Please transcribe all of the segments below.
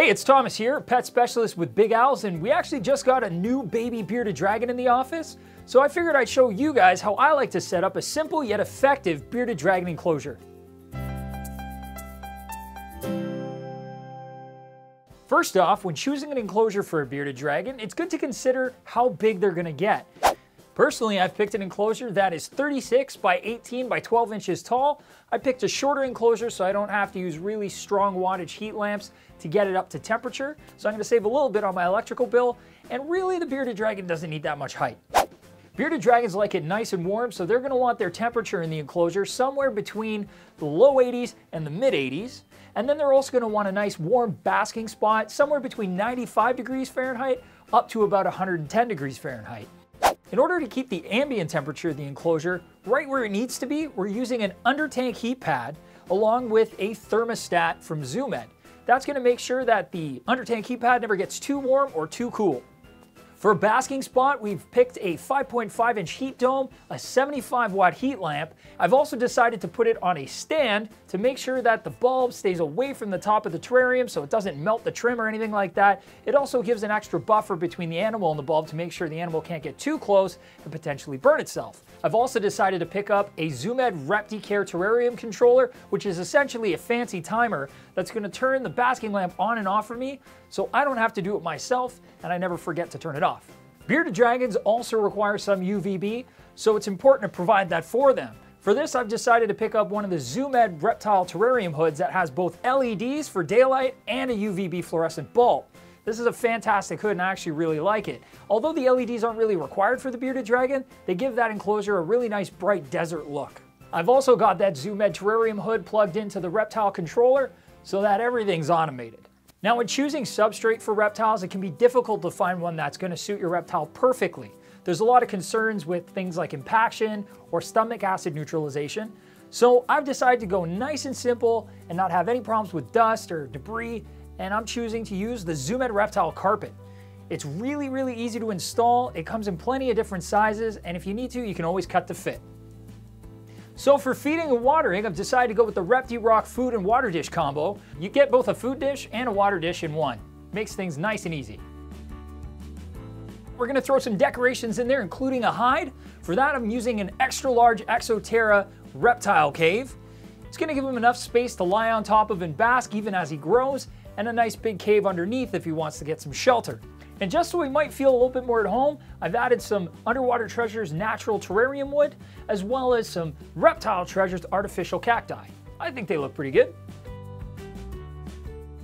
Hey, it's Thomas here, pet specialist with Big Owls, and we actually just got a new baby bearded dragon in the office. So I figured I'd show you guys how I like to set up a simple yet effective bearded dragon enclosure. First off, when choosing an enclosure for a bearded dragon, it's good to consider how big they're gonna get. Personally, I've picked an enclosure that is 36 by 18 by 12 inches tall. I picked a shorter enclosure so I don't have to use really strong wattage heat lamps to get it up to temperature. So I'm gonna save a little bit on my electrical bill, and really the bearded dragon doesn't need that much height. Bearded dragons like it nice and warm, so they're gonna want their temperature in the enclosure somewhere between the low 80s and the mid 80s. And then they're also gonna want a nice warm basking spot somewhere between 95 degrees Fahrenheit up to about 110 degrees Fahrenheit. In order to keep the ambient temperature of the enclosure right where it needs to be, we're using an under tank heat pad along with a thermostat from ZoomEd. That's gonna make sure that the under tank heat pad never gets too warm or too cool. For a basking spot, we've picked a 5.5 inch heat dome, a 75 watt heat lamp. I've also decided to put it on a stand to make sure that the bulb stays away from the top of the terrarium so it doesn't melt the trim or anything like that. It also gives an extra buffer between the animal and the bulb to make sure the animal can't get too close and potentially burn itself. I've also decided to pick up a ZoomEd ReptiCare Terrarium controller, which is essentially a fancy timer that's going to turn the basking lamp on and off for me so I don't have to do it myself and I never forget to turn it off. Bearded dragons also require some UVB, so it's important to provide that for them. For this, I've decided to pick up one of the ZoomEd reptile terrarium hoods that has both LEDs for daylight and a UVB fluorescent bulb. This is a fantastic hood and I actually really like it. Although the LEDs aren't really required for the bearded dragon, they give that enclosure a really nice bright desert look. I've also got that ZoomEd terrarium hood plugged into the reptile controller so that everything's automated. Now, when choosing substrate for reptiles, it can be difficult to find one that's going to suit your reptile perfectly. There's a lot of concerns with things like impaction or stomach acid neutralization. So I've decided to go nice and simple and not have any problems with dust or debris, and I'm choosing to use the ZoomEd reptile carpet. It's really easy to install. It comes in plenty of different sizes, and if you need to, you can always cut to fit. So for feeding and watering, I've decided to go with the ReptiRock food and water dish combo. You get both a food dish and a water dish in one. Makes things nice and easy. We're gonna throw some decorations in there, including a hide. For that, I'm using an extra large Exoterra reptile cave. It's gonna give him enough space to lie on top of and bask even as he grows, and a nice big cave underneath if he wants to get some shelter. And just so he might feel a little bit more at home, I've added some Underwater Treasures natural terrarium wood, as well as some Reptile Treasures artificial cacti. I think they look pretty good.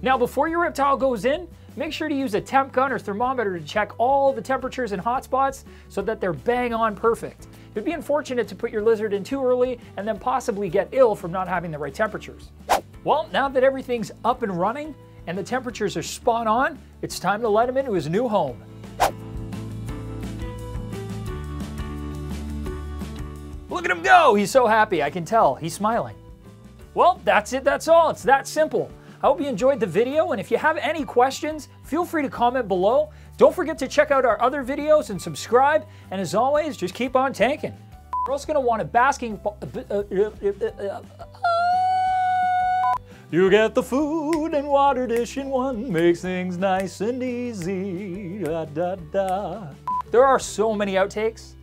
Now, before your reptile goes in, make sure to use a temp gun or thermometer to check all the temperatures and hot spots so that they're bang on perfect. It'd be unfortunate to put your lizard in too early and then possibly get ill from not having the right temperatures. Well, now that everything's up and running, and the temperatures are spot on, it's time to let him into his new home. Look at him go! He's so happy, I can tell. He's smiling. Well, that's it, that's all. It's that simple. I hope you enjoyed the video, and if you have any questions, feel free to comment below. Don't forget to check out our other videos and subscribe, and as always, just keep on tanking. You're also gonna want a basking... You get the food and water dish in one, makes things nice and easy. Da, da, da. There are so many outtakes.